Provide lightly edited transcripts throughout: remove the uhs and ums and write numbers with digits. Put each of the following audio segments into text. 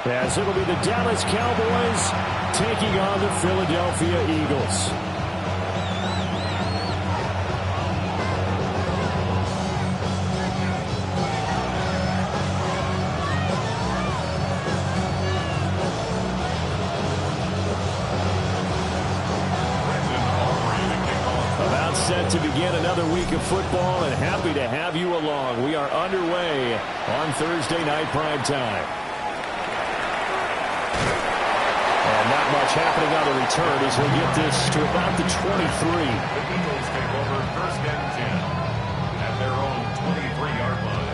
as it'll be the Dallas Cowboys taking on the Philadelphia Eagles. Set to begin another week of football, and happy to have you along. We are underway on Thursday night prime time. And not much happening on the return as he'll get this to about the 23. The Eagles take over 1st and 10 at their own 23-yard line.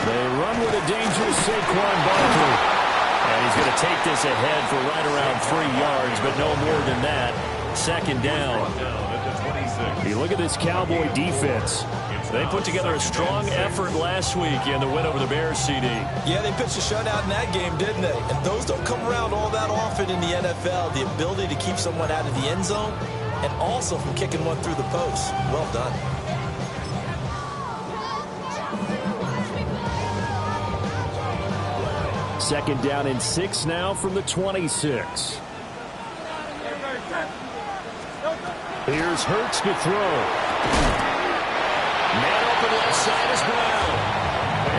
They run with a dangerous Saquon Barkley. And he's going to take this ahead for right around 3 yards, but no more than that. 2nd down. You look at this Cowboy defense. They put together a strong effort last week in the win over the Bears, CD. Yeah, they pitched a shutout in that game, didn't they? And those don't come around all that often in the NFL. The ability to keep someone out of the end zone and also from kicking one through the post. Well done. Second down and 6 now from the 26. Here's Hurts to throw. Man open left side is Brown.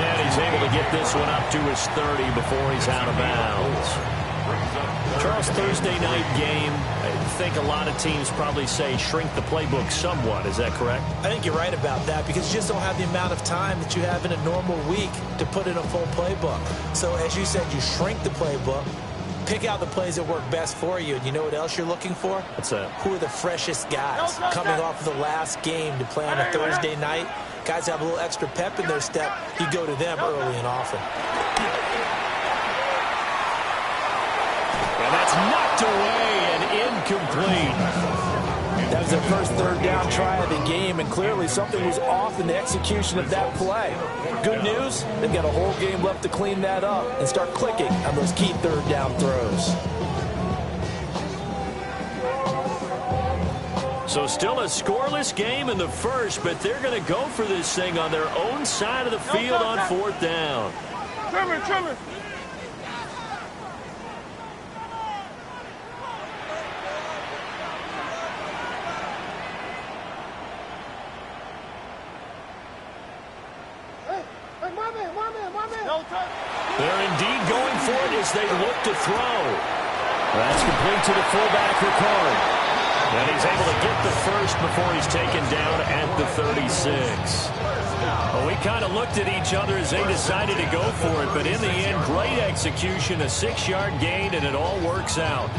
And he's able to get this one up to his 30 before he's out of bounds. Charles, Thursday night game, I think a lot of teams probably say shrink the playbook somewhat. Is that correct? I think you're right about that because you just don't have the amount of time that you have in a normal week to put in a full playbook. So as you said, you shrink the playbook, pick out the plays that work best for you. And you know what else you're looking for? What's that? Who are the freshest guys coming off of the last game to play on a Thursday night? Guys have a little extra pep in their step. You go to them early and often. And that's knocked away and incomplete. That was their first 3rd down try of the game, and clearly something was off in the execution of that play. Good news, they've got a whole game left to clean that up and start clicking on those key 3rd down throws. So still a scoreless game in the first, but they're going to go for this thing on their own side of the field on 4th down. Trimmer. They're indeed going for it as they look to throw. That's complete to the fullback, Ricard. And he's able to get the first before he's taken down at the 36. Well, we kind of looked at each other as they decided to go for it, but in the end, great execution, a 6-yard gain, and it all works out.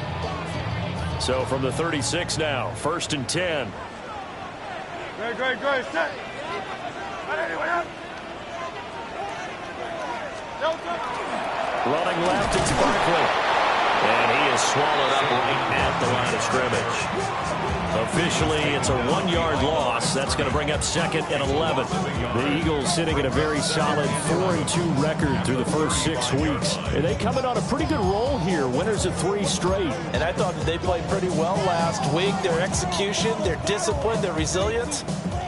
So from the 36 now, 1st and 10. Great. Set. Running left, it's Barkley. And he is swallowed up right at the line of scrimmage. Officially, it's a 1-yard loss. That's going to bring up 2nd and 11. The Eagles sitting at a very solid 4-2 record through the first 6 weeks. And they come in on a pretty good roll here. Winners of 3 straight. And I thought that they played pretty well last week. Their execution, their discipline, their resilience,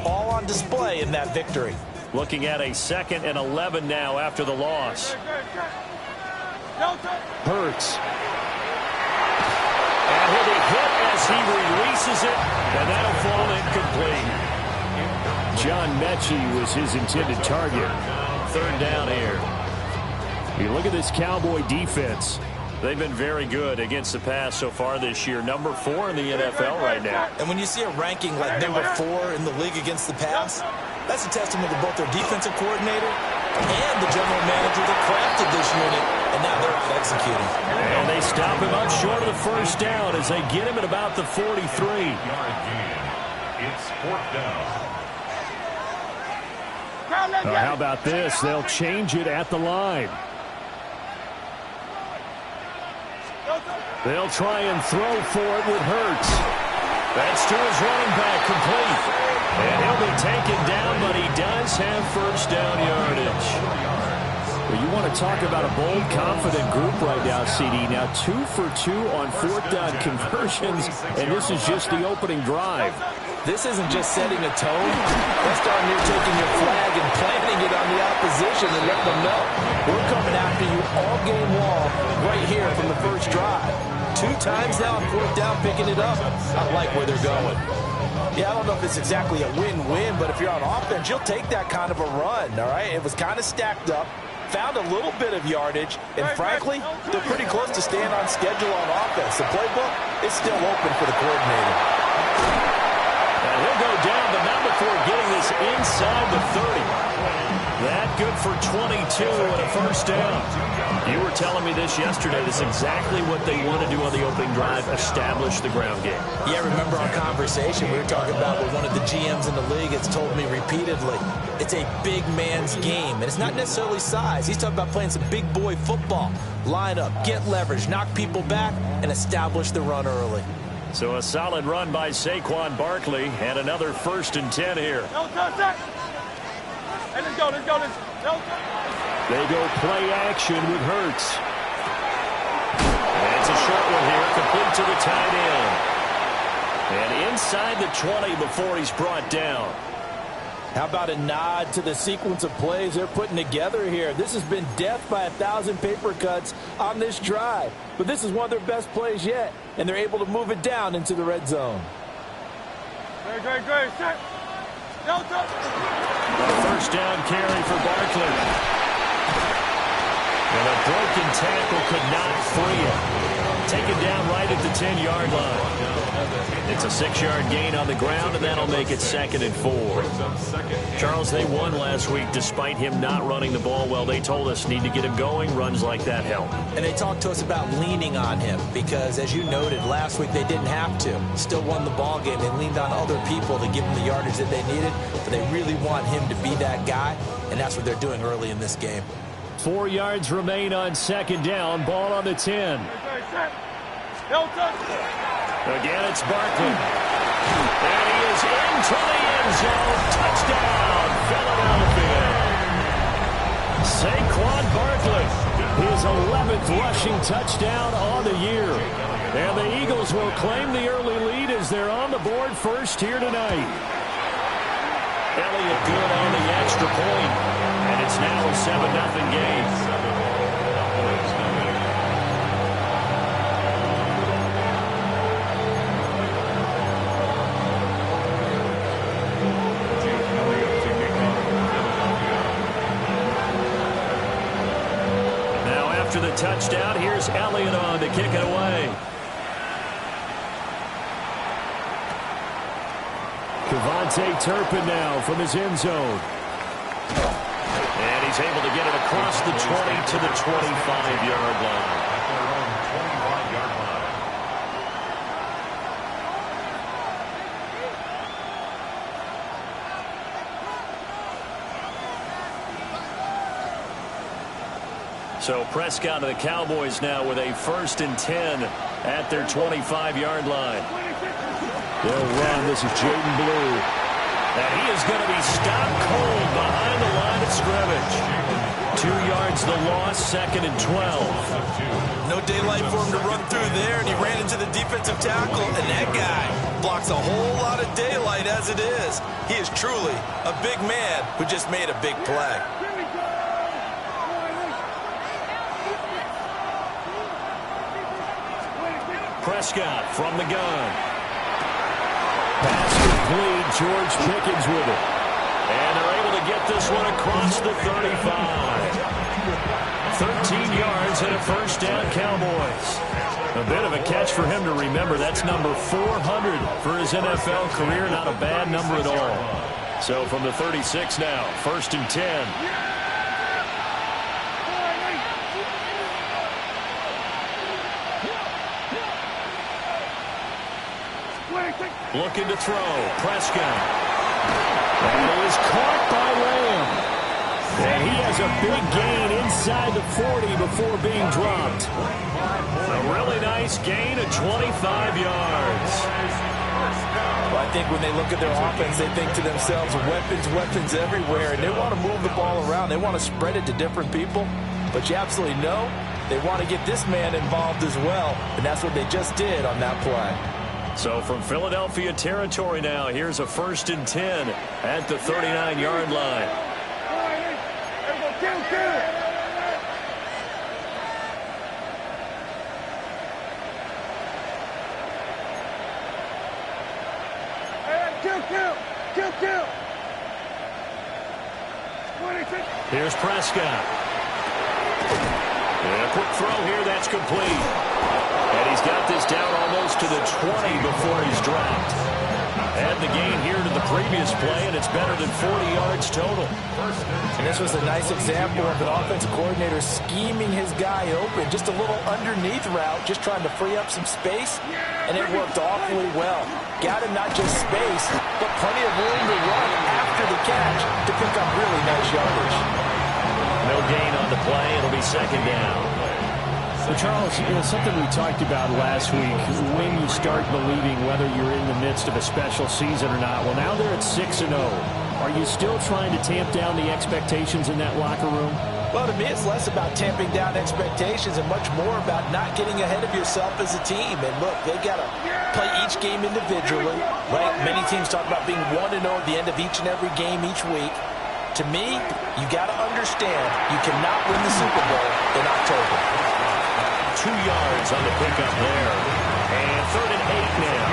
all on display in that victory. Looking at a 2nd and 11 now after the loss. Hurts. And he'll be hit as he releases it, and that'll fall incomplete. John Mechie was his intended target. 3rd down here. You look at this Cowboy defense. They've been very good against the pass so far this year. Number 4 in the NFL right now. And when you see a ranking like number 4 in the league against the pass, that's a testament to both their defensive coordinator and the general manager that crafted this unit, and now they're out executing. And they stop him up short of the 1st down as they get him at about the 43. It's 4th down. How about this? They'll change it at the line. They'll try and throw for it with Hurts. That's to his running back, complete. And he'll be taken down, but he does have first down yardage. Well, you want to talk about a bold, confident group right now, CD. Now 2 for 2 on fourth down conversions, and this is just the opening drive. This isn't just setting a tone. That's darn near taking your flag and planting it on the opposition and letting them know we're coming after you all game long right here from the first drive. 2 times now on fourth down, picking it up. I like where they're going. Yeah, I don't know if it's exactly a win-win, but if you're on offense, you'll take that kind of a run, all right? It was kind of stacked up, found a little bit of yardage, and frankly, they're pretty close to staying on schedule on offense. The playbook is still open for the coordinator. And he'll go down, but not before getting this inside the 30. That good for 22 and a first down. You were telling me this yesterday. This is exactly what they want to do on the opening drive, establish the ground game. Yeah, remember our conversation we were talking about with one of the GMs in the league has told me repeatedly. It's a big man's game, and it's not necessarily size. He's talking about playing some big boy football. Line up, get leverage, knock people back, and establish the run early. So a solid run by Saquon Barkley, and another 1st and 10 here. Hey, let's go. They go play action with Hurts. And it's a short one here, complete to the tight end. And inside the 20 before he's brought down. How about a nod to the sequence of plays they're putting together here? This has been death by 1,000 paper cuts on this drive. But this is one of their best plays yet, and they're able to move it down into the red zone. Great. Set. Delta. First down carry for Barkley. And a broken tackle could not free him. Taken down right at the 10-yard line. It's a 6-yard gain on the ground, and that'll make it 2nd and 4. Charles, they won last week despite him not running the ball well. They told us need to get him going. Runs like that help. And they talked to us about leaning on him because, as you noted, last week they didn't have to. Still won the ball game. They leaned on other people to give them the yardage that they needed, but they really want him to be that guy, and that's what they're doing early in this game. 4 yards remain on 2nd down. Ball on the 10. Again, it's Barkley. And he is into the end zone. Touchdown, Philadelphia. Saquon Barkley, his 11th rushing touchdown on the year. And the Eagles will claim the early lead as they're on the board first here tonight. Elliott good on the extra point. And it's now a 7-0 game. After the touchdown, here's Elliott on to kick it away. Devontae Turpin now from his end zone. And he's able to get it across the 20 to the 25-yard line. So Prescott and the Cowboys now with a 1st and 10 at their 25-yard line. They'll run. This is Jaden Blue. And he is going to be stopped cold behind the line of scrimmage. 2 yards the loss, 2nd and 12. No daylight for him to run through there, and he ran into the defensive tackle, and that guy blocks a whole lot of daylight as it is. He is truly a big man who just made a big play. Prescott from the gun. Pass complete. George Pickens with it. And they're able to get this one across the 35. 13 yards and a 1st down, Cowboys. A bit of a catch for him to remember. That's number 400 for his NFL career. Not a bad number at all. So from the 36 now, 1st and 10. Looking to throw. Prescott. And he is caught by Lamb. And he has a big gain inside the 40 before being dropped. A really nice gain of 25 yards. Well, I think when they look at their offense, they think to themselves, weapons everywhere, and they want to move the ball around. They want to spread it to different people, but you absolutely know they want to get this man involved as well, and that's what they just did on that play. So from Philadelphia territory now, here's a 1st and 10 at the 39-yard line. Kill. Here's Prescott. And a quick throw here, that's complete. And he's got this down almost to the 20 before he's dropped. Add the gain here to the previous play, and it's better than 40 yards total. And this was a nice example of an offensive coordinator scheming his guy open. Just a little underneath route, just trying to free up some space, and it worked awfully well. Got him not just space, but plenty of room to run after the catch to pick up really nice yardage. No gain on the play. It'll be 2nd down. So, Charles, something we talked about last week, when you start believing whether you're in the midst of a special season or not. Well, now they're at 6-0. Are you still trying to tamp down the expectations in that locker room? Well, to me, it's less about tamping down expectations and much more about not getting ahead of yourself as a team. And look, they've got to play each game individually, right? Many teams talk about being 1-0 at the end of each and every game each week. To me, you got to understand you cannot win the Super Bowl in October. 2 yards on the pickup there. And 3rd and 8 now.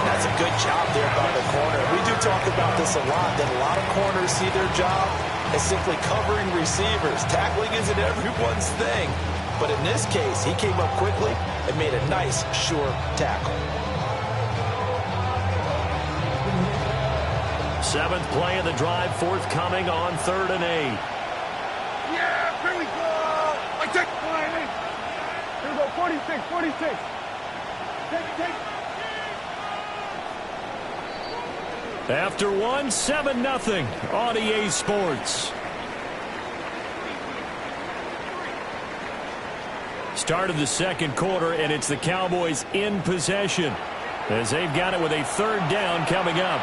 That's a good job there by the corner. We do talk about this a lot, that a lot of corners see their job as simply covering receivers. Tackling isn't everyone's thing. But in this case, he came up quickly and made a nice, sure tackle. 7th play of the drive, forthcoming on 3rd and 8. Yeah, here we go. I take it. Here we go, 46. Take. After 1, 7-0 on EA Sports. Start of the 2nd quarter, and it's the Cowboys in possession as they've got it with a 3rd down coming up.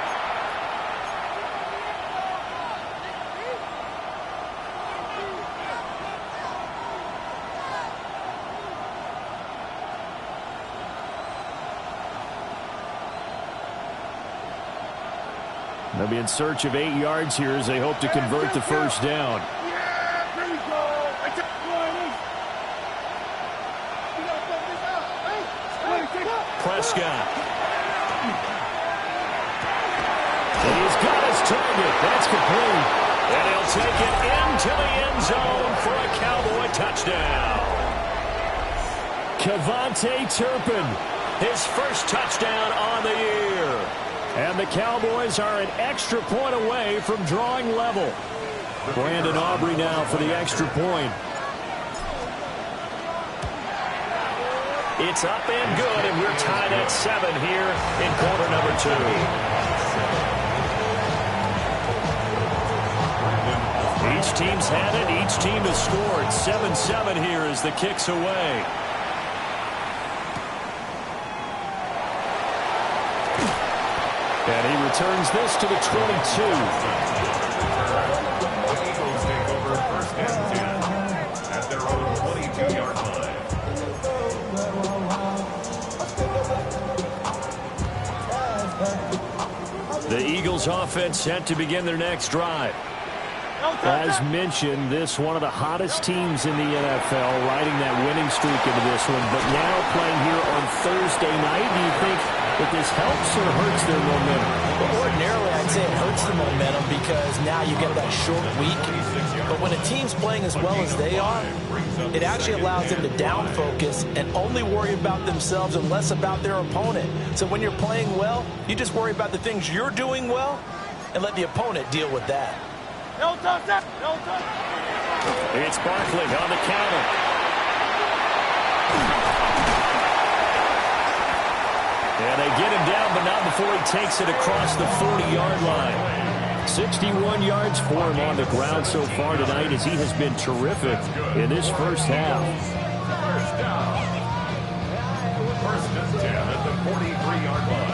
They'll be in search of 8 yards here as they hope to convert the 1st down. Yeah, here we go. I take Prescott. He's got his target. That's complete. And he'll take it into the end zone for a Cowboy touchdown. Kevontae Turpin, his 1st touchdown on the year. And the Cowboys are an extra point away from drawing level. Brandon Aubrey now for the extra point. It's up and good, and we're tied at 7 here in quarter number 2. Each team's had it. Each team has scored. 7-7 here as the kick's away. And he returns this to the 22. Eagles take over 1st and 10 at their own 22-yard line. The Eagles offense set to begin their next drive. As mentioned, this one of the hottest teams in the NFL, riding that winning streak into this one. But now playing here on Thursday night, do you think that this helps or hurts their momentum? Well, ordinarily, I'd say it hurts the momentum because now you get that short week. But when a team's playing as well as they are, it actually allows them to down focus and only worry about themselves and less about their opponent. So when you're playing well, you just worry about the things you're doing well and let the opponent deal with that. No touch. It's Barkley on the counter. And they get him down, but not before he takes it across the 40-yard line. 61 yards for him on the ground so far tonight, as he has been terrific in this first half. First down. First and 10 at the 43-yard line.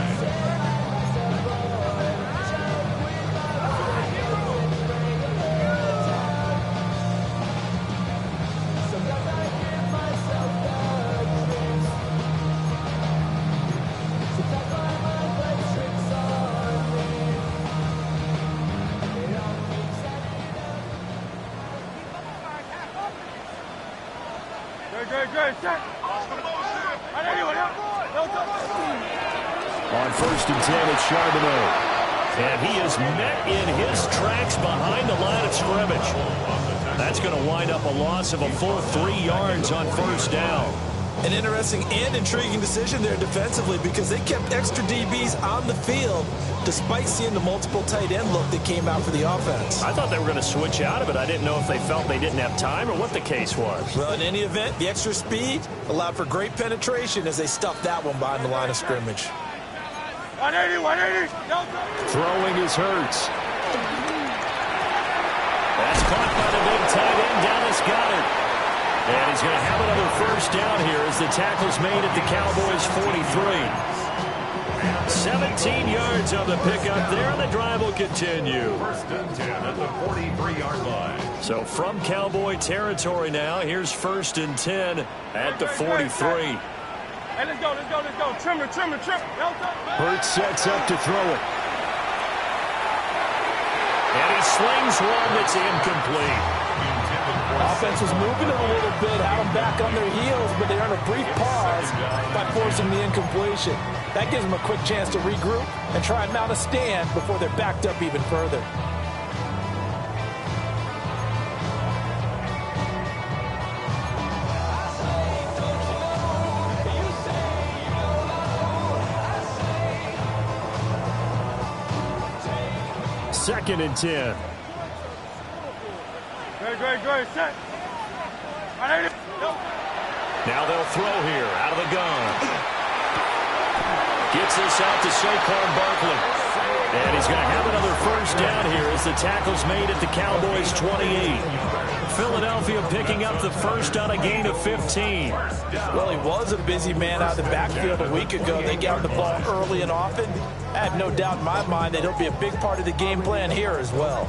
On first and 10, it's Charbonneau. And he is met in his tracks behind the line of scrimmage. That's going to wind up a loss of a full 3 yards on first down. An interesting and intriguing decision there defensively, because they kept extra DBs on the field despite seeing the multiple tight end look that came out for the offense. I thought they were going to switch out of it. I didn't know if they felt they didn't have time or what the case was. Well, in any event, the extra speed allowed for great penetration as they stuffed that one behind the line of scrimmage. 180, 180. Throwing is Hurts. That's caught by the big tight end, Dallas Goedert. And he's going to have another first down here as the tackle's made at the Cowboys' 43. 17 yards on the pickup there, and the drive will continue. First and 10 at the 43-yard line. So from Cowboy territory now, here's first and 10 at the 43. Hey, let's go, let's go, let's go. Trim it, trim it, trim it. Hurts sets up to throw it. And he slings one that's incomplete. Offense was moving it a little bit, had them back on their heels, but they earned a brief pause by forcing the incompletion. That gives them a quick chance to regroup and try and mount a stand before they're backed up even further. Second and 10. Great, set. Now they'll throw here out of the gun. Gets this out to Saquon Barkley. And he's going to have another first down here as the tackle's made at the Cowboys' 28. Philadelphia picking up the first on a gain of 15. Well, he was a busy man out of the backfield a week ago. They got the ball early and often. I have no doubt in my mind that he'll be a big part of the game plan here as well.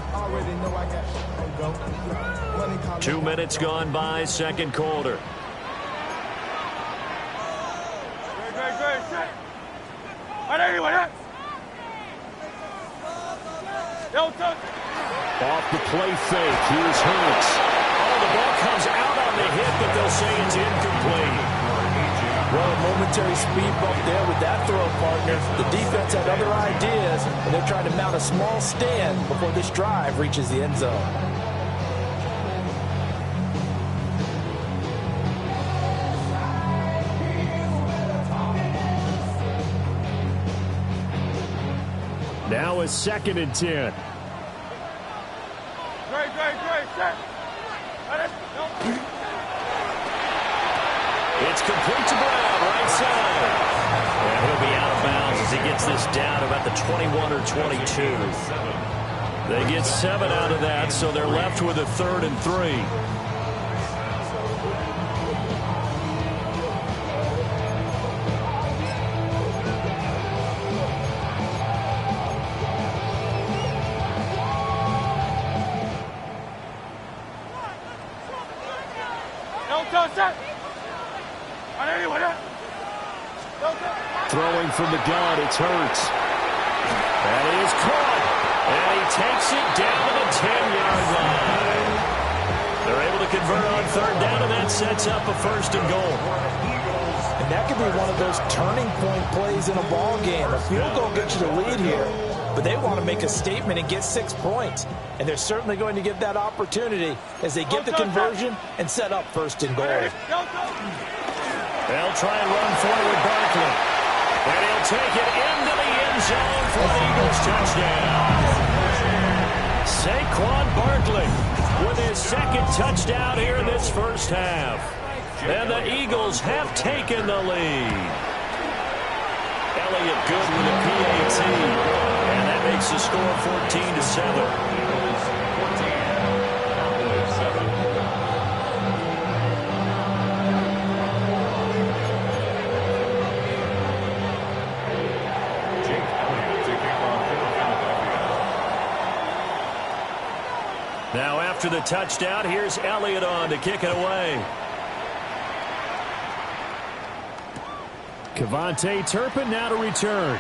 2 minutes gone by, second quarter. Great, set. 180, 180. Off the play fake, here's Hurts. Oh, the ball comes out on the hit, but they'll say it's incomplete. Well, a momentary speed bump there with that throw, partner. The defense had other ideas, and they're trying to mount a small stand before this drive reaches the end zone. Now is second and 10. Great, set. It's complete to Brown, right side. And he'll be out of bounds as he gets this down about the 21 or 22. They get 7 out of that, so they're left with a 3rd and 3. Throwing from the gun, it's Hurts. And he is caught. And he takes it down to the 10-yard line. They're able to convert on third down, and that sets up a first and goal. And that could be one of those turning point plays in a ball game. A field goal gets you the lead here, but they want to make a statement and get 6 points. And they're certainly going to get that opportunity as they get the conversion and set up first and goal. They'll try and run forward Barkley. And he'll take it into the end zone for the Eagles touchdown. Saquon Barkley with his second touchdown here in this first half. And the Eagles have taken the lead. Elliott good with a PAT. And that makes makes the score 14-7. Now after the touchdown, here's Elliott on to kick it away. Kevontae Turpin now to return.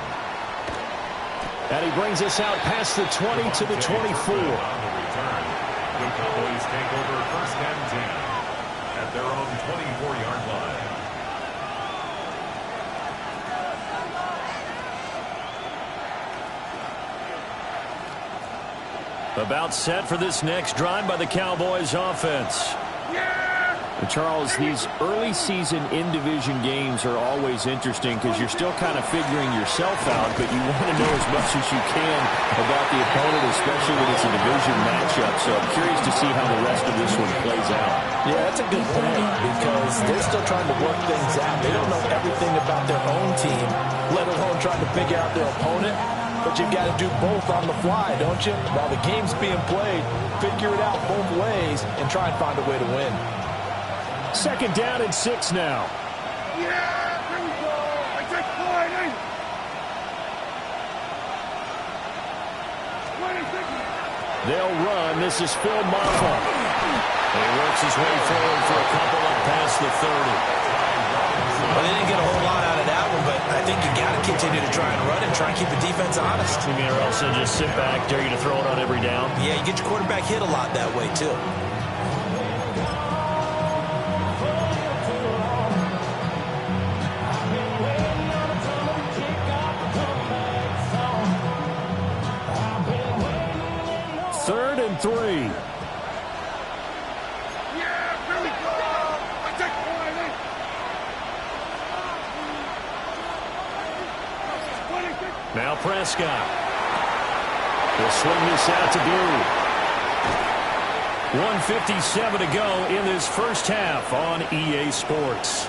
And he brings us out past the 20 to the 24. The Cowboys take over 1st and 10 at their own 24-yard line. About set for this next drive by the Cowboys offense. And Charles, these early season in-division games are always interesting because you're still kind of figuring yourself out, but you want to know as much as you can about the opponent, especially when it's a division matchup. So I'm curious to see how the rest of this one plays out. Yeah, that's a good point because they're still trying to work things out. They don't know everything about their own team, let alone trying to figure out their opponent. But you've got to do both on the fly, don't you? While the game's being played, figure it out both ways and try and find a way to win. 2nd down and 6 now. Yeah, here we go. I take point, eh? 26. They'll run. This is Phil Maffa. He works his way forward for a couple up past the 30. Well, they didn't get a whole lot out of that one, but I think you got to continue to try and run and try and keep the defense honest. You mean or else they'll just sit back, dare you to throw it on every down? Yeah, you get your quarterback hit a lot that way, too. Third and 3. Yeah, here we go. I take point, eh? 26. Now Prescott will swing this out to Blue. 1:57 to go in this first half on EA Sports.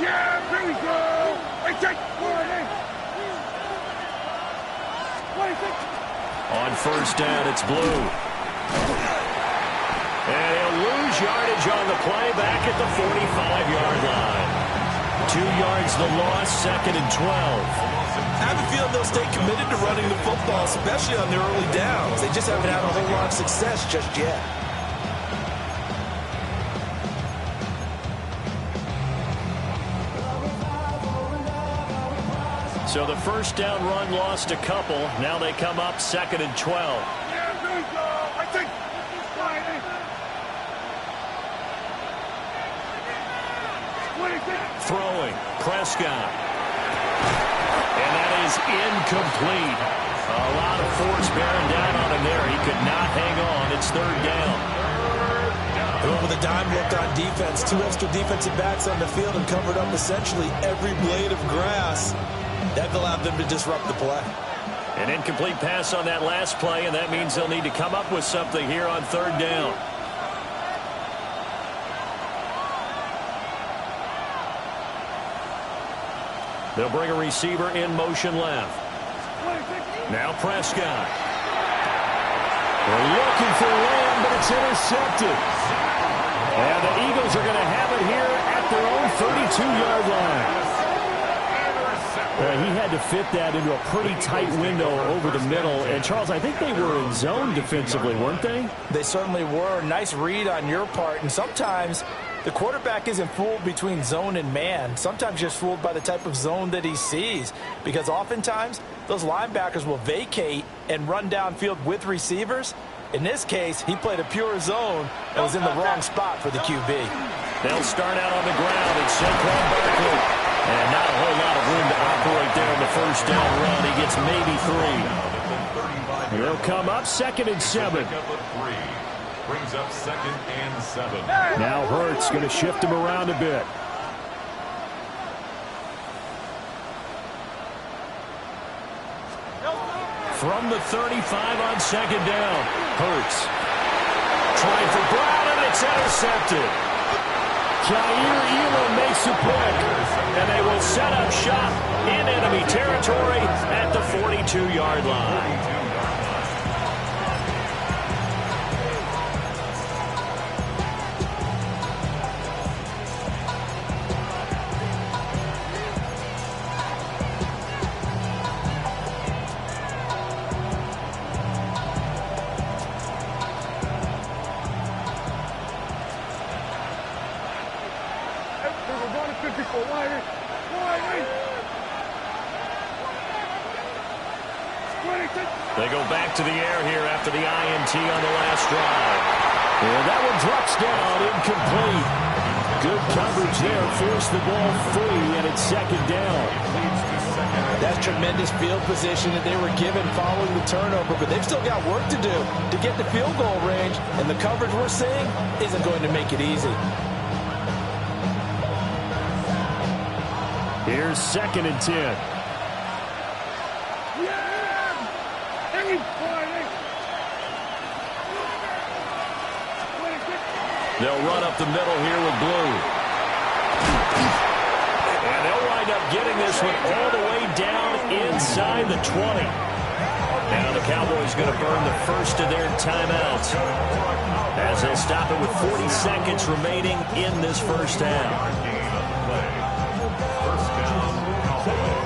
Yeah, here we go. I take point, eh? 26. On 1st down, it's Blue. And he'll lose yardage on the play back at the 45-yard line. 2 yards the loss, 2nd and 12. I have a feeling they'll stay committed to running the football, especially on their early downs. They just haven't had a whole lot of success just yet. So the 1st down run lost a couple. Now they come up 2nd and 12. Yeah, here we go. I take point, eh? 26. Throwing, Prescott. And that is incomplete. A lot of force bearing down on him there. He could not hang on. It's 3rd down. They went with a dime look on defense. 2 extra defensive backs on the field and covered up essentially every blade of grass. That allowed them to disrupt the play. An incomplete pass on that last play, and that means they'll need to come up with something here on 3rd down. They'll bring a receiver in motion left. 26. Now Prescott. They're looking for Lamb, but it's intercepted. And the Eagles are going to have it here at their own 32-yard line. He had to fit that into a pretty tight window over the middle. And, Charles, I think they were in zone defensively, weren't they? They certainly were. Nice read on your part. And sometimes the quarterback isn't fooled between zone and man. Sometimes just fooled by the type of zone that he sees. Because oftentimes those linebackers will vacate and run downfield with receivers. In this case, he played a pure zone and was in the wrong spot for the QB. They'll start out on the ground. It's Saquon Barkley. And not a whole lot of room to operate there in the 1st down run. He gets maybe 3. They'll come up 2nd and 7. brings up 2nd and 7. Now Hurts going to shift him around a bit. From the 35 on 2nd down. Hurts trying for Brown, and it's intercepted. Jair Elam makes a pick. And they will set up shop in enemy territory at the 42-yard line. They go back to the air here after the INT on the last drive. And that one drops down, incomplete. Good coverage there, forced the ball free, and it's 2nd down. That's tremendous field position that they were given following the turnover, but they've still got work to do to get the field goal range, and the coverage we're seeing isn't going to make it easy. Here's 2nd and 10. They'll run up the middle here with Blue. And they'll wind up getting this one all the way down inside the 20. Now the Cowboys going to burn the first of their timeouts as they'll stop it with 40 seconds remaining in this first half. First down, Cowboys.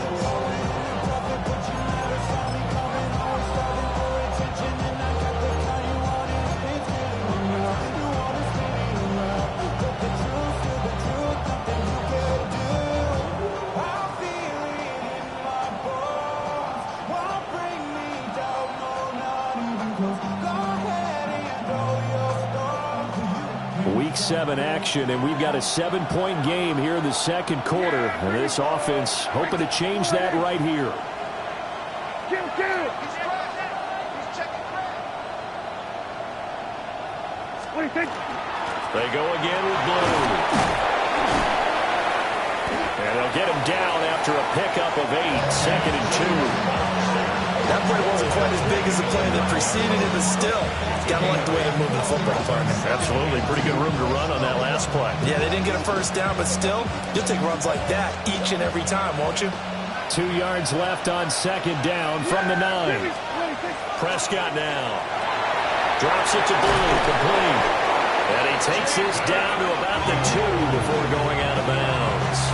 Week 7 action, and we've got a 7-point game here in the second quarter. And this offense hoping to change that right here. They go again with Blue. And they'll get him down after a pickup of 8, 2nd and 2. That play wasn't quite as big as the play that preceded it, but still, gotta like the way they're moving the football, partner. Absolutely. Pretty good room to run on that last play. Yeah, they didn't get a first down, but still, you'll take runs like that each and every time, won't you? 2 yards left on 2nd down from the 9. Prescott now. Drops it to Blue. Complete. And he takes this down to about the 2 before going out of bounds.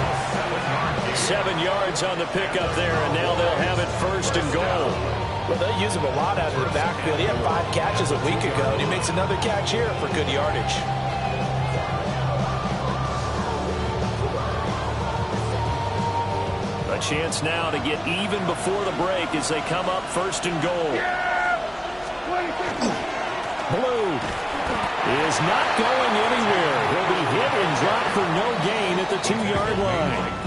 7 yards on the pickup there, and now they'll have it 1st and goal. Well, they use him a lot out of the backfield. He had 5 catches a week ago, and he makes another catch here for good yardage. A chance now to get even before the break as they come up 1st and goal. Blue is not going anywhere. He'll be hit and dropped for no gain at the 2-yard line.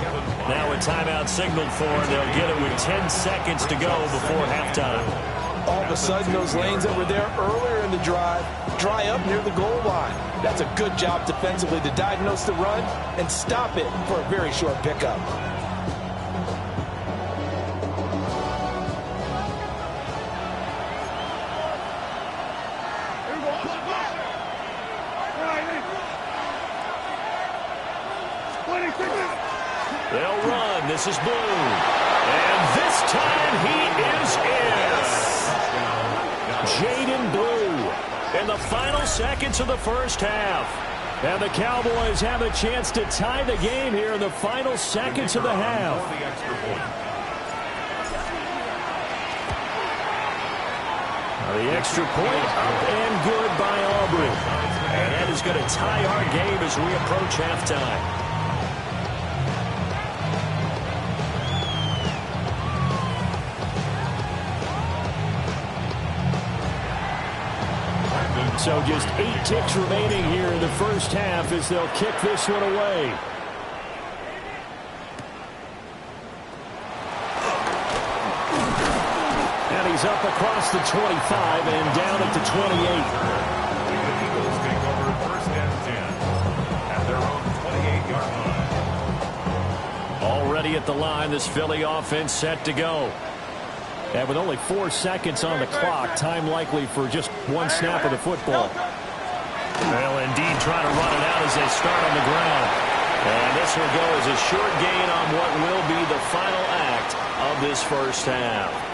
Now a timeout signaled for, and they'll get it with 10 seconds to go before halftime. All of a sudden, those lanes that were there earlier in the drive dry up near the goal line. That's a good job defensively to diagnose the run and stop it for a very short pickup. They'll run. This is Blue. And this time he is in. Jaden Blue in the final seconds of the first half. And the Cowboys have a chance to tie the game here in the final seconds of the half. The extra point up and good by Aubrey. And that is going to tie our game as we approach halftime. So just 8 ticks remaining here in the first half as they'll kick this one away. And he's up across the 25 and down at the 28. ready at the line. This Philly offense set to go. And with only 4 seconds on the clock, time likely for just one snap of the football. Well, indeed, trying to run it out as they start on the ground. And this will go as a short gain on what will be the final act of this first half.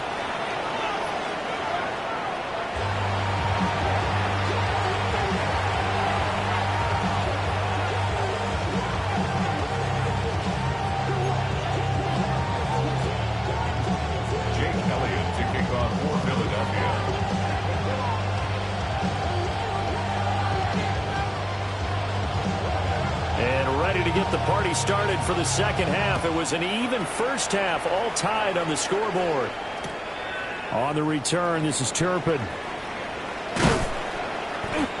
Get the party started for the second half. It was an even first half, all tied on the scoreboard. On the return, this is Turpin.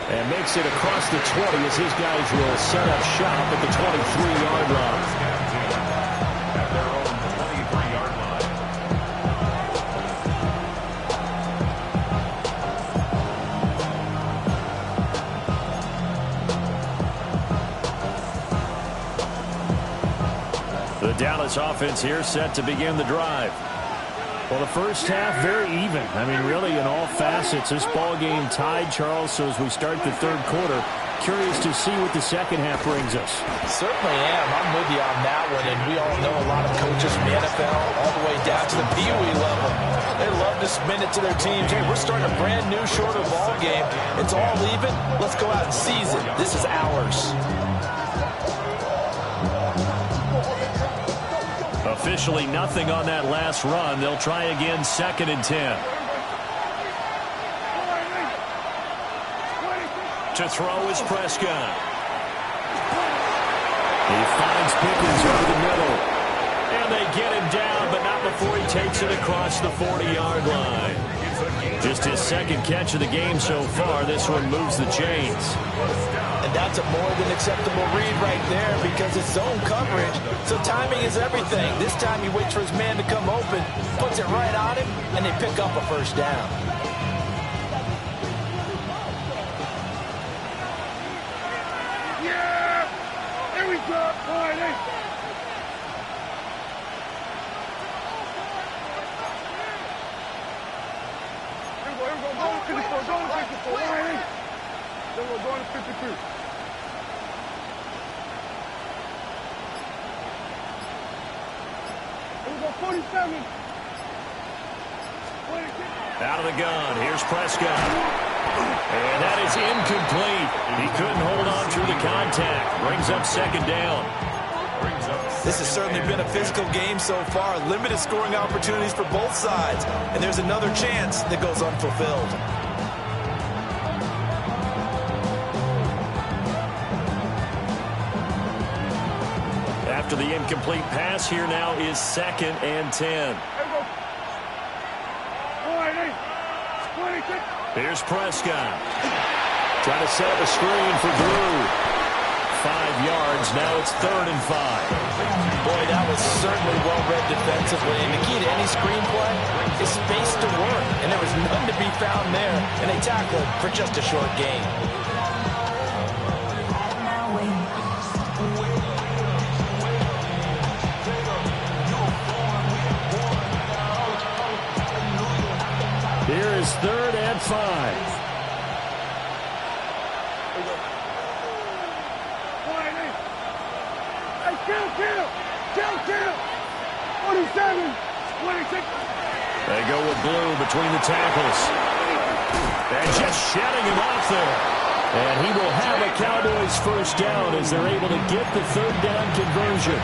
And makes it across the 20 as his guys will set up shop at the 23-yard line. At their own 23-yard line. The Dallas offense here set to begin the drive. Well, the first half, very even. I mean, really, in all facets, this ball game tied, Charles. So as we start the third quarter, curious to see what the second half brings us. Certainly am. I'm with you on that one. And we all know a lot of coaches from the NFL all the way down to the Pee Wee level. They love to submit it to their teams. Hey, we're starting a brand new, shorter ball game. It's all even. Let's go out and seize it. This is ours. Officially nothing on that last run. They'll try again, 2nd and 10. To throw is Prescott. He finds Pickens over the middle. And they get him down, but not before he takes it across the 40-yard line. Just his second catch of the game so far. This one moves the chains. And that's a more than acceptable read right there because it's zone coverage, so timing is everything. This time he waits for his man to come open, puts it right on him, and they pick up a first down. Yeah! Here we go, party! Here we go, go to 54, go to 54, Riley! Then we're going to 52. Here we go, 47. Out of the gun. Here's Prescott. And that is incomplete. He couldn't hold on through the contact. Brings up 2nd down. This has certainly been a physical game so far. Limited scoring opportunities for both sides. And there's another chance that goes unfulfilled. After the incomplete pass, here now is 2nd and 10. Here's Prescott. Trying to set up a screen for Drew. 5 yards. Now it's 3rd and 5. Boy, that was certainly well-read defensively. And the key to any screenplay is space to work. And there was none to be found there. And they tackled for just a short gain. Here is 3rd and 5. Kill! 47, 26. They go with Blue between the tackles. And just shedding him off there. And he will have a Cowboys first down as they're able to get the 3rd down conversion.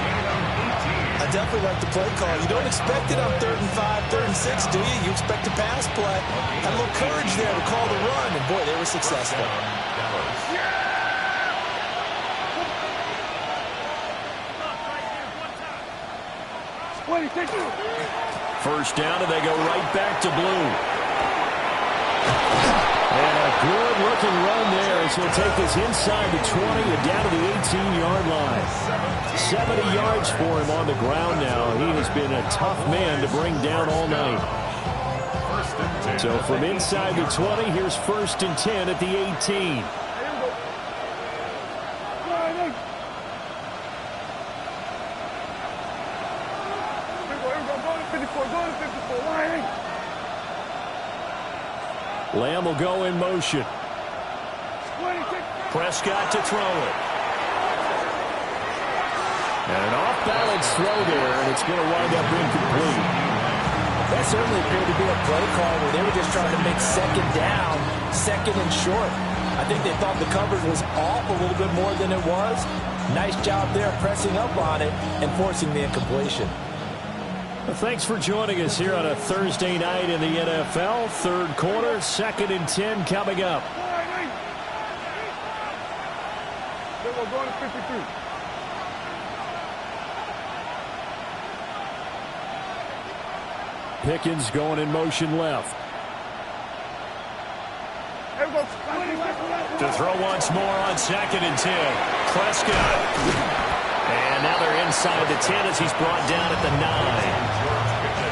I definitely like the play call. You don't expect it on 3rd and 5, 3rd and 6, do you? You expect a pass play. Had a little courage there to call the run, and boy, they were successful. First down, and they go right back to Blue. And a good-looking run there as he'll take this inside the 20 and down to the 18-yard line. 70 yards for him on the ground now. He has been a tough man to bring down all night. So from inside the 20, here's 1st and 10 at the 18. 54. Go to 54. Lining. Lamb will go in motion. 26. Prescott to throw it. And an off-balance throw there, and it's going to wind up incomplete. That certainly appeared to be a play call where they were just trying to make second down, second and short. I think they thought the coverage was off a little bit more than it was. Nice job there pressing up on it and forcing the incompletion. Well, thanks for joining us here on a Thursday night in the NFL. Third quarter, 2nd and 10 coming up. Then we're going to 53. Pickens going in motion left. To throw once more on 2nd and 10. Prescott. And now they're inside the 10 as he's brought down at the 9.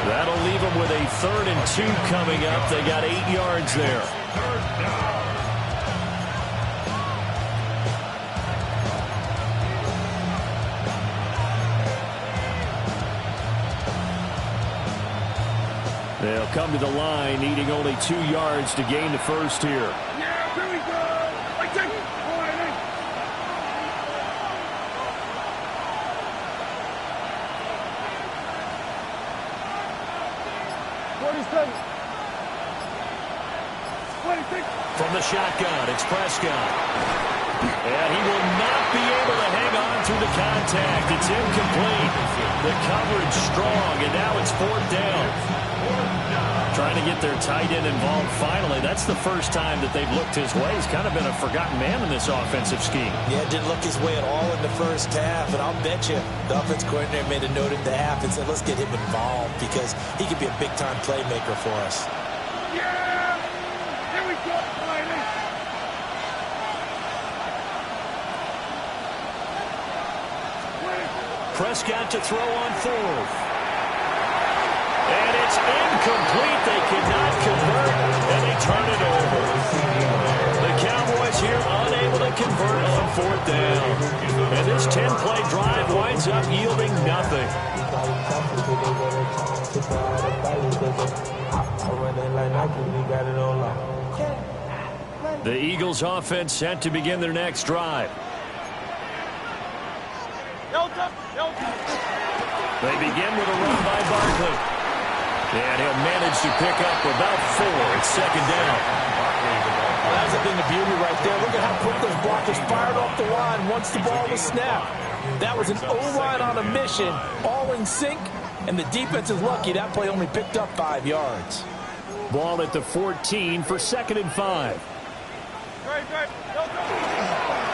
That'll leave them with a 3rd and 2 coming up. They got 8 yards there. They'll come to the line, needing only 2 yards to gain the first here. Yeah, here we go. I take it. 47. 26. From the shotgun, it's Prescott. And he will not be able to hang on through the contact. It's incomplete. The coverage strong, and now it's 4th down. Trying to get their tight end involved finally. That's the first time that they've looked his way. He's kind of been a forgotten man in this offensive scheme. Yeah, didn't look his way at all in the first half. And I'll bet you the offense coordinator made a note at the half and said, let's get him involved because he could be a big-time playmaker for us. Yeah! Here we go. Prescott to throw on 4th. And it's incomplete. They cannot convert, and they turn it over. The Cowboys here unable to convert on 4th down. And this 10-play drive winds up yielding nothing. The Eagles offense set to begin their next drive. They begin with a run by Barkley. And he'll manage to pick up about 4. It's 2nd down. Well, that's a thing of beauty right there. Look at how quick those blockers fired off the line once the ball was snapped. That was an O-line on a mission, all in sync, and the defense is lucky that play only picked up 5 yards. Ball at the 14 for 2nd and 5.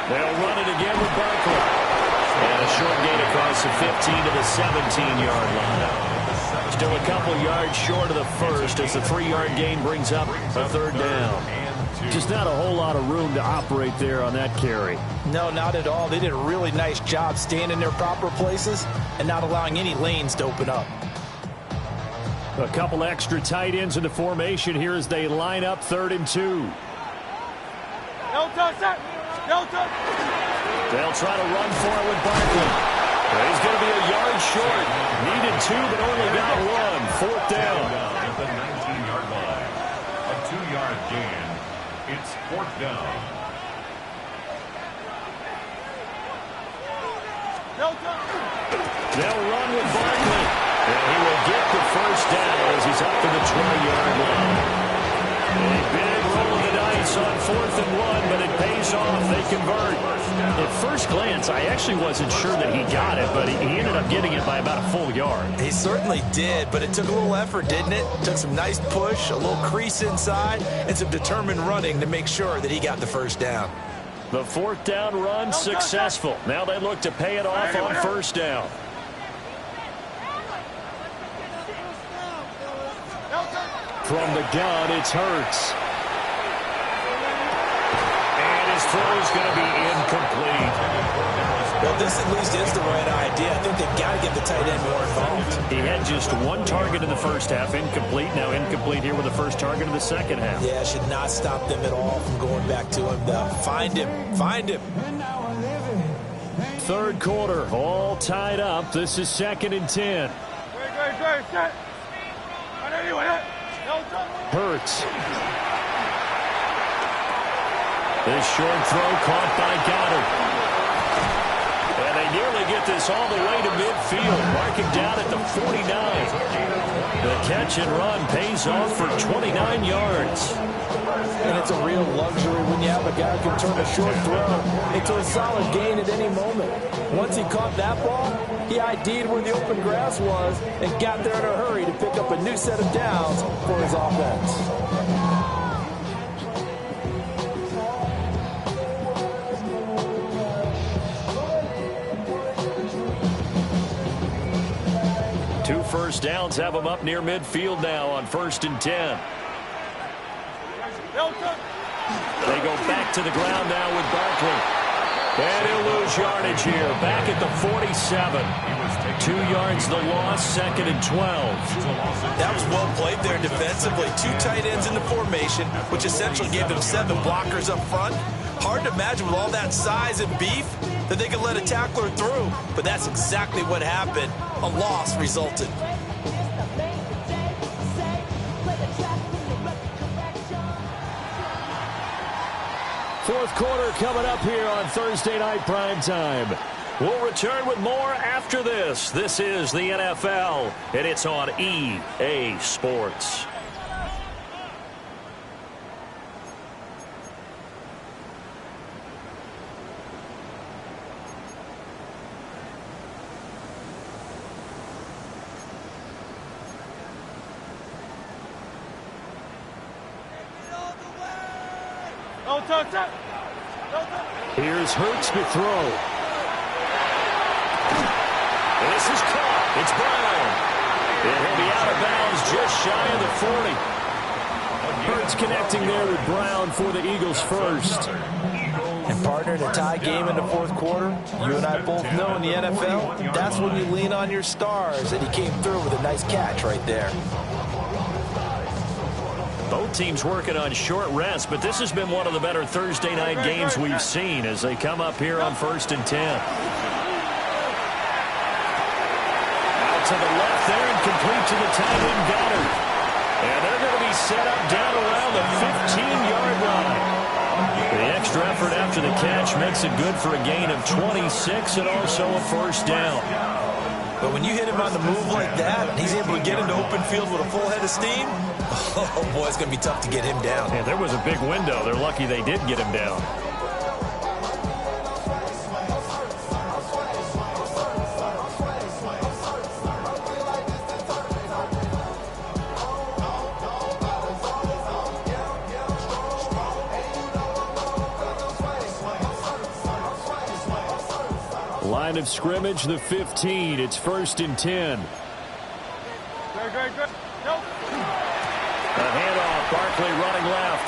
They'll run it again with Barkley. And a short gain across the 15 to the 17-yard line. Still a couple yards short of the first as the 3-yard gain brings up a 3rd down. Just not a whole lot of room to operate there on that carry. No, not at all. They did a really nice job staying in their proper places and not allowing any lanes to open up. A couple extra tight ends in the formation here as they line up 3rd and 2. They'll try to run for it with Barkley. He's going to be a yard short. Needed 2, but only got 1. 4th down. At the 19-yard line. A 2-yard gain. It's 4th down. They'll run with Barkley. And he will get the first down as he's up to the 20-yard line. A big roll of the dice on 4th and 1, but it pays off. They convert. At first glance, I actually wasn't sure that he got it, but he ended up getting it by about a full yard. He certainly did, but it took a little effort, didn't it? Took some nice push, a little crease inside, and some determined running to make sure that he got the first down. The 4th down run successful. Now they look to pay it off on 1st down. From the gun, it's Hurts. And his throw is going to be incomplete. Well, this at least is the right idea. I think they've got to get the tight end more involved. He had just 1 target in the first half, incomplete. Now incomplete here with the first target in the second half. Yeah, should not stop them at all from going back to him. Find him. Find him. 3rd quarter, all tied up. This is 2nd and 10. Hurts. This short throw caught by Goddard. And they nearly get this all the way to midfield, marking down at the 49. The catch and run pays off for 29 yards. And it's a real luxury when you have a guy who can turn a short throw into a solid gain at any moment. Once he caught that ball, he ID'd where the open grass was and got there in a hurry to pick up a new set of downs for his offense. Two first downs have them up near midfield now on 1st and 10. They go back to the ground now with Barkley. And he'll lose yardage here. Back at the 47. 2 yards the loss, 2nd and 12. That was well played there defensively. 2 tight ends in the formation, which essentially gave them 7 blockers up front. Hard to imagine with all that size and beef that they could let a tackler through. But that's exactly what happened. A loss resulted. Fourth quarter coming up here on Thursday Night Primetime. We'll return with more after this. This is the NFL, and it's on EA Sports. Here's Hurts to throw. This is caught. It's Brown. And he'll be out of bounds just shy of the 40. Hurts connecting there with Brown for the Eagles first. And partner, in a tie game in the fourth quarter, you and I both know in the NFL, that's when you lean on your stars. And he came through with a nice catch right there. Both teams working on short rest, but this has been one of the better Thursday night games we've seen as they come up here on 1st and 10. Out to the left there and complete to the tight end Goddard. And they're going to be set up down around the 15-yard line. The extra effort after the catch makes it good for a gain of 26 and also a first down. But when you hit him on the move like that, and he's able to get into open field with a full head of steam, oh boy, it's going to be tough to get him down. Yeah, there was a big window. They're lucky they did get him down. Line of scrimmage, the 15. It's 1st and 10. A handoff, Barkley running left.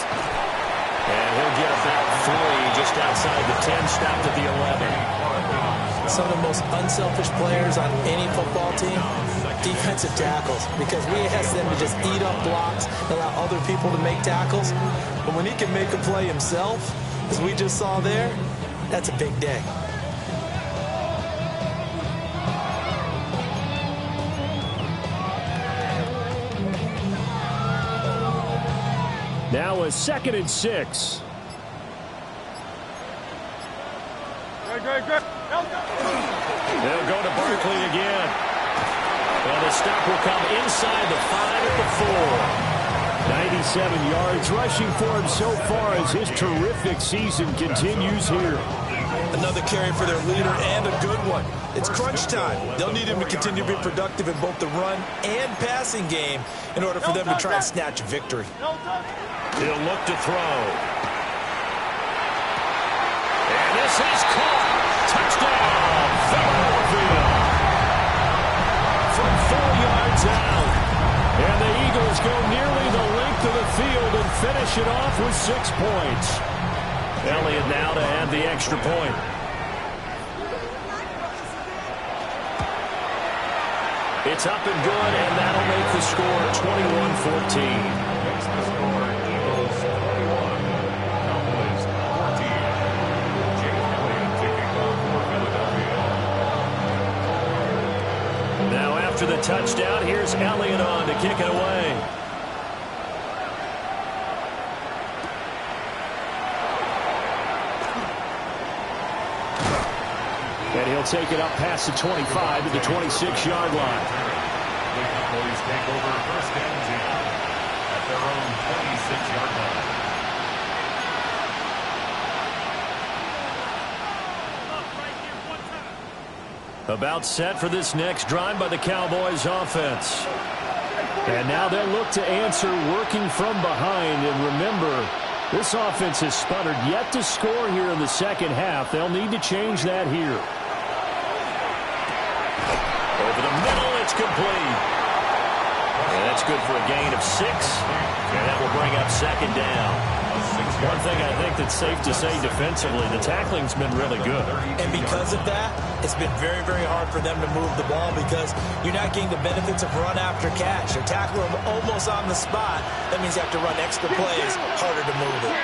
And he'll get about 3 just outside the 10, stopped at the 11. Some of the most unselfish players on any football team, defensive tackles, because we ask them to just eat up blocks, allow other people to make tackles. But when he can make a play himself, as we just saw there, that's a big day. Now a 2nd and 6. They'll go to Barkley again. And the stop will come inside the 5 at the 4. 97 yards rushing for him so far as his terrific season continues here. Another carry for their leader and a good one. It's crunch time. They'll need him to continue to be productive in both the run and passing game in order for them to try and snatch a victory. He'll look to throw. And this is caught. Touchdown, Philadelphia. From 4 yards out. And the Eagles go nearly the length of the field and finish it off with 6 points. Elliott now to add the extra point. It's up and good, and that'll make the score 21-14. after the touchdown. Here's Elliott on to kick it away. And he'll take it up past the 25 to the 26-yard line. The Cowboys take over first and 10 at their own 26-yard line. About set for this next drive by the Cowboys offense. And now they'll look to answer working from behind. And remember, this offense has sputtered yet to score here in the second half. They'll need to change that here. Over the middle, it's complete. And that's good for a gain of 6. And that will bring up second down. One thing I think that's safe to say defensively, the tackling's been really good. And because of that, it's been very, very hard for them to move the ball because you're not getting the benefits of run after catch. You're tackling them almost on the spot. That means you have to run extra plays, harder to move it.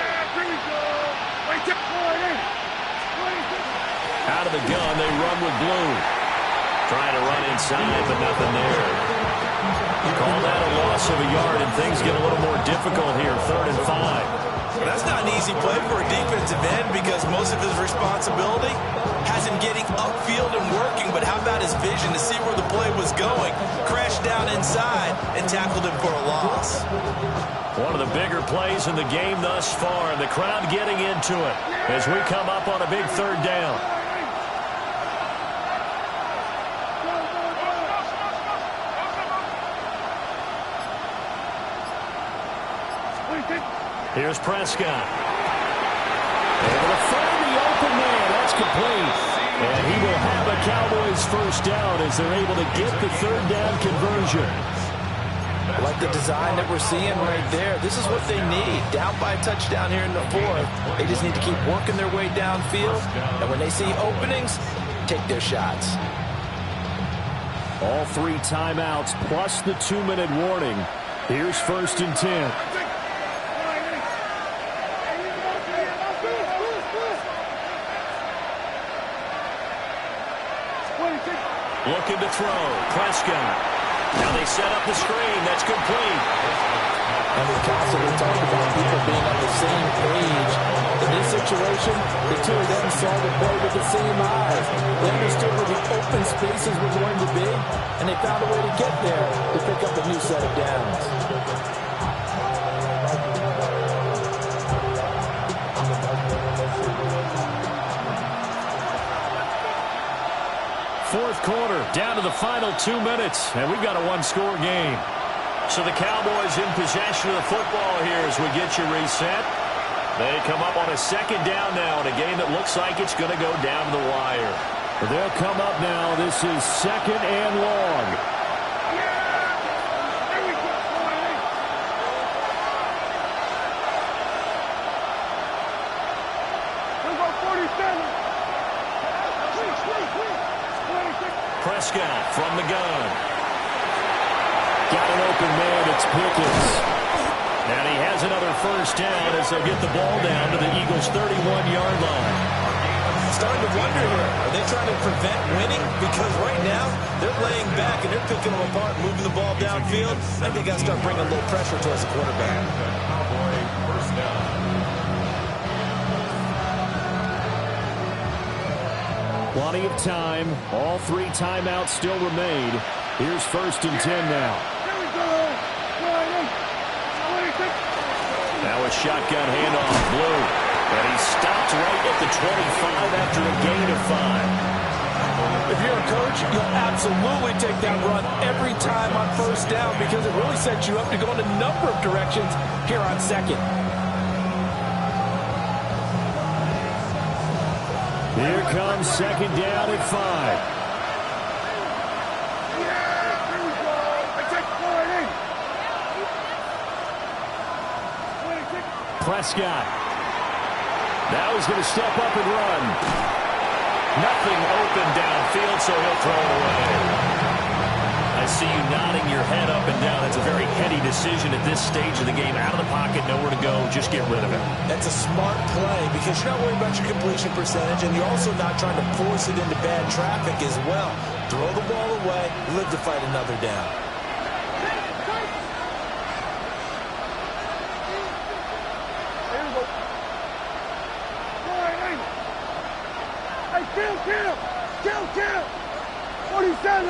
Out of the gun, they run with blue. Trying to run inside, but nothing there. Call that a loss of a yard, and things get a little more difficult here, 3rd and 5. Well, that's not an easy play for a defensive end because most of his responsibility has him getting upfield and working, but how about his vision to see where the play was going? Crashed down inside and tackled him for a loss. One of the bigger plays in the game thus far, and the crowd getting into it as we come up on a big 3rd down. Here's Prescott. Able to find the open man. That's complete. And he will have a Cowboys first down as they're able to get the 3rd down conversion. I like the design that we're seeing right there. This is what they need. Down by a touchdown here in the 4th. They just need to keep working their way downfield. And when they see openings, take their shots. All 3 timeouts plus the 2-minute warning. Here's 1st and 10. Looking to throw. Prescott. Now they set up the screen. That's complete. And we constantly talk about people being on the same page. In this situation, the two of them saw the play with the same eyes. They understood where the open spaces were going to be, and they found a way to get there to pick up a new set of downs. 4th quarter, down to the final 2 minutes, and we've got a 1-score game. So the Cowboys in possession of the football here as we get you reset. They come up on a 2nd down now in a game that looks like it's going to go down to the wire. They'll come up now. This is 2nd and long. Prescott from the gun. Got an open man. It's Pickens. And he has another first down as they'll get the ball down to the Eagles' 31-yard line. Starting to wonder here, are they trying to prevent winning? Because right now, they're laying back and they're picking them apart, moving the ball downfield. I think they got to start bringing a little pressure towards the quarterback. Cowboy first down. Plenty of time. All 3 timeouts still remain. Here's 1st and 10 now. Now a shotgun handoff, Blue. And he stopped right at the 25 after a gain of 5. If you're a coach, you'll absolutely take that run every time on 1st down because it really sets you up to go in a number of directions here on 2nd. Here comes 2nd down at 5. Prescott. Now he's going to step up and run. Nothing open downfield, so he'll throw it away. A see you nodding your head up and down. It's a very heady decision at this stage of the game. Out of the pocket, nowhere to go. Just get rid of it. That's a smart play because you're not worried about your completion percentage, and you're also not trying to force it into bad traffic as well. Throw the ball away, live to fight another down. Kill! 47!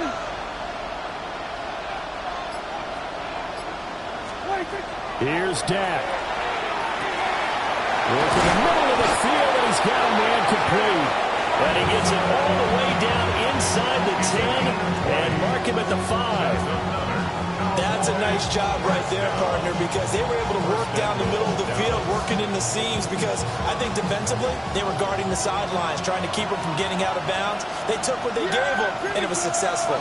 Here's Dak. Look in the middle of the field, and he's got a man complete. And he gets it all the way down inside the 10 and mark him at the 5. That's a nice job right there, partner, because they were able to work down the middle of the field, working in the seams, because I think defensively they were guarding the sidelines, trying to keep them from getting out of bounds. They took what they gave them, and it was successful.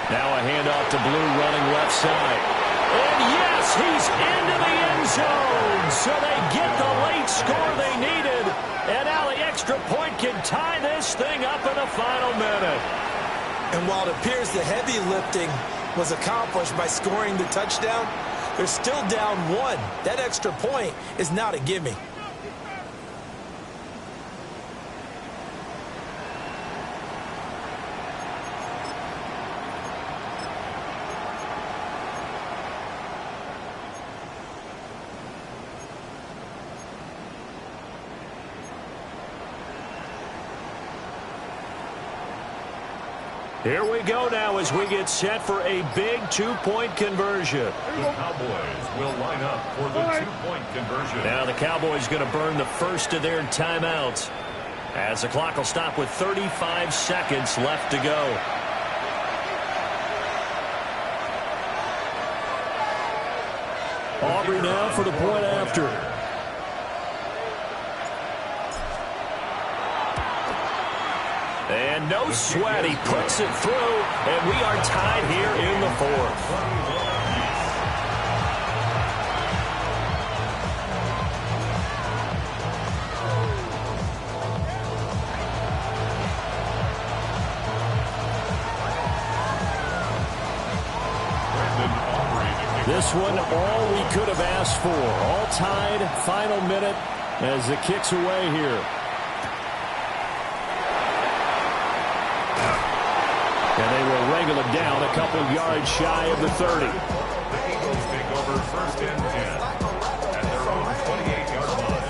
Now a handoff to Blue running left side. And yes, he's into the end zone. So they get the late score they needed. And now the extra point can tie this thing up in the final minute. And while it appears the heavy lifting was accomplished by scoring the touchdown, they're still down 1. That extra point is not a gimme. Here we go now as we get set for a big two-point conversion. The Cowboys will line up for the two-point conversion. Now the Cowboys going to burn the first of their timeouts as the clock will stop with 35 seconds left to go. Aubrey now for the point after. And no sweat, he puts it through, and we are tied here in the 4th. This one, all we could have asked for. All tied, final minute as the kick's away here. And they will wrangle it down a couple yards shy of the 30. The Eagles take over first and 10 at their own 28-yard line.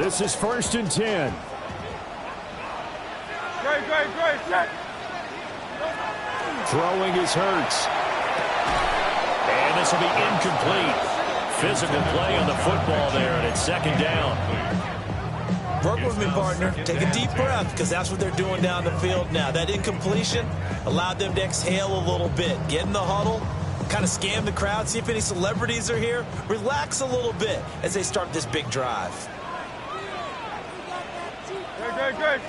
This is first and 10. Great. Throwing is Hurts. And this will be incomplete. Physical play on the football there, and it's second down. Work with me, partner. Take a deep breath, because that's what they're doing down the field now. That incompletion allowed them to exhale a little bit. Get in the huddle, kind of scan the crowd, see if any celebrities are here. Relax a little bit as they start this big drive. Great.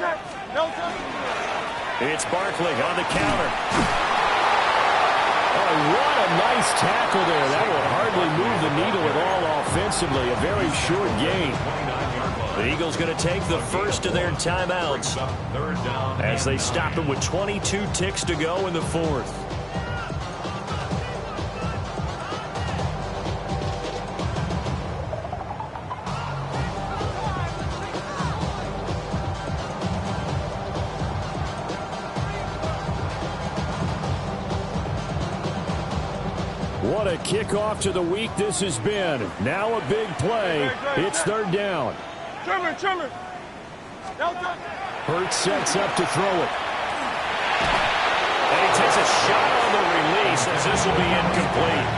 It's Barkley on the counter. Oh, what a nice tackle there. That will hardly move the needle at all offensively. A very short gain. The Eagles going to take the first of their timeouts as they stop it with 22 ticks to go in the 4th. What a kickoff to the week this has been. Now a big play. It's third down. Trimmer. Hurts sets up to throw it. And he takes a shot on the release as this will be incomplete.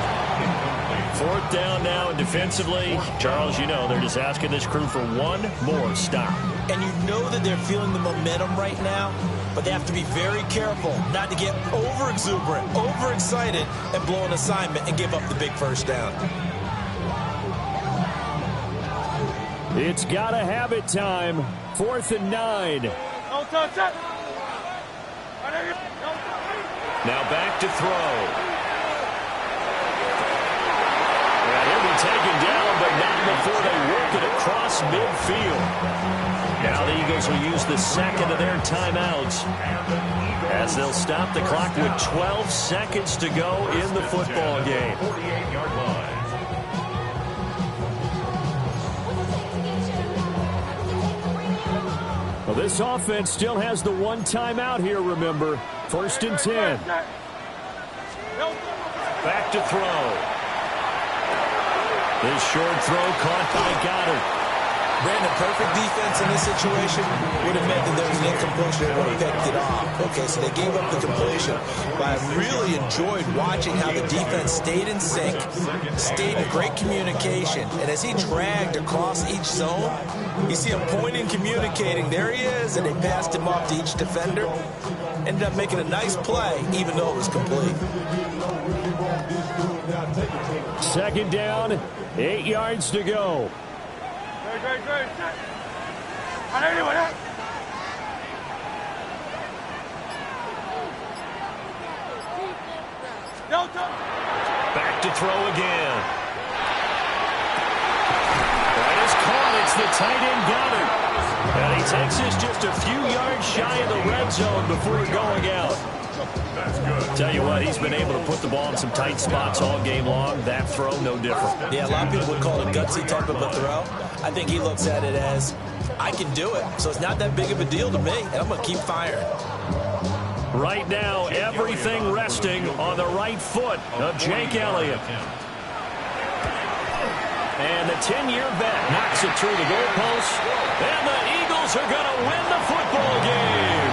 4th down now, and defensively, Charles, you know, they're just asking this crew for one more stop. And you know that they're feeling the momentum right now, but they have to be very careful not to get over-exuberant, overexcited, and blow an assignment and give up the big first down. It's got to have it time. 4th and 9. Now back to throw. taken down, but not before they work it across midfield. Now the Eagles will use the second of their timeouts as they'll stop the clock with 12 seconds to go in the football game. 48-yard line. Well, this offense still has the one timeout here, remember. 1st and 10. Back to throw. This short throw caught by Goddard. Brandon, perfect defense in this situation would have meant that there was an incompletion. They would have picked it off. Okay, so they gave up the completion. But I really enjoyed watching how the defense stayed in sync, stayed in great communication. And as he dragged across each zone, you see him pointing, communicating. There he is, and they passed him off to each defender. Ended up making a nice play, even though it was complete. 2nd down, 8 yards to go. Great. Back to throw again. That is caught. It's the tight end Goddard. And he takes this just a few yards shy of the red zone before going out. That's good. Tell you what, he's been able to put the ball in some tight spots all game long. That throw, no different. Yeah, a lot of people would call it a gutsy type of a throw. I think he looks at it as, I can do it, so it's not that big of a deal to me, and I'm going to keep firing. Right now, everything resting on the right foot of Jake Elliott. And the 10-year vet knocks it through the goalpost. And the Eagles are going to win the football game.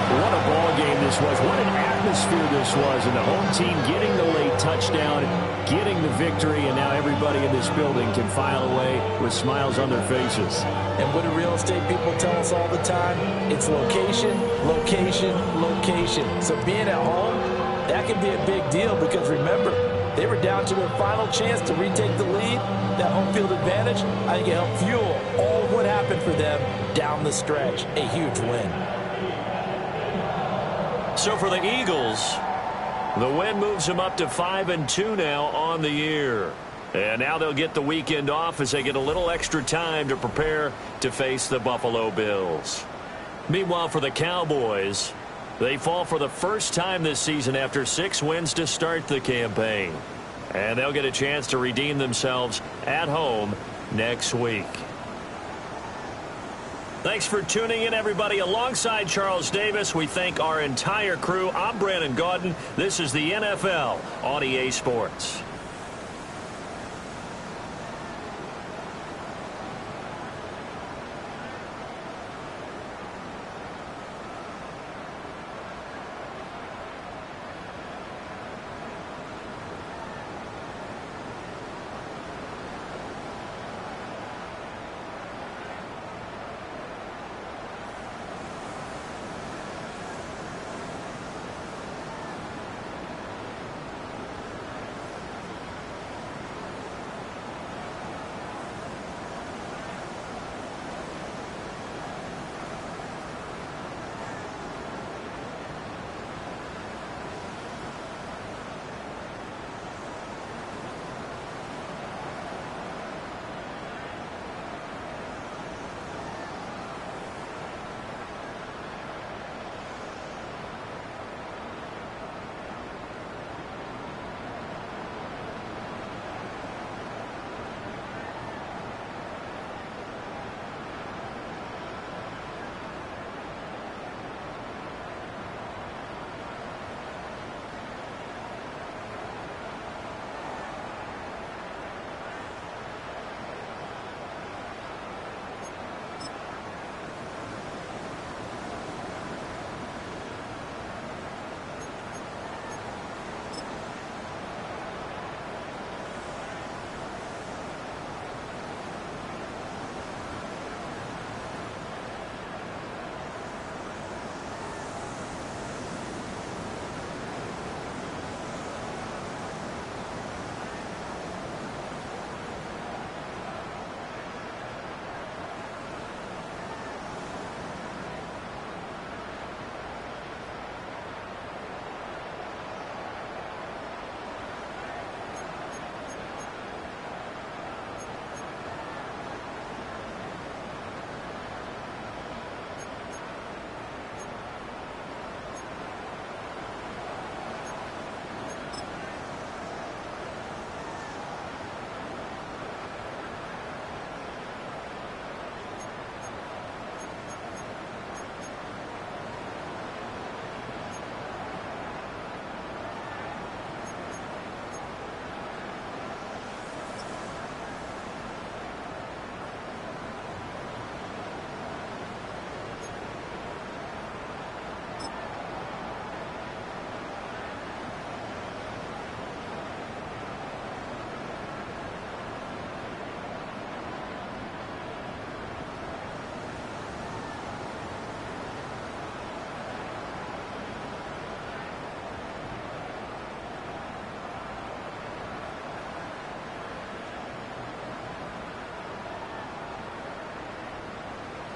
What a ball game this was. What an atmosphere this was. And the home team getting the late touchdown, getting the victory, and now everybody in this building can file away with smiles on their faces. And what do real estate people tell us all the time? It's location, location, location. So being at home, that can be a big deal because remember, they were down to their final chance to retake the lead. That home field advantage, I think it helped fuel all of what happened for them down the stretch. A huge win. So for the Eagles, the win moves them up to 5-2 now on the year. And now they'll get the weekend off as they get a little extra time to prepare to face the Buffalo Bills. Meanwhile, for the Cowboys, they fall for the first time this season after 6 wins to start the campaign. And they'll get a chance to redeem themselves at home next week. Thanks for tuning in, everybody. Alongside Charles Davis, we thank our entire crew. I'm Brandon Gaudin. This is the NFL on EA Sports.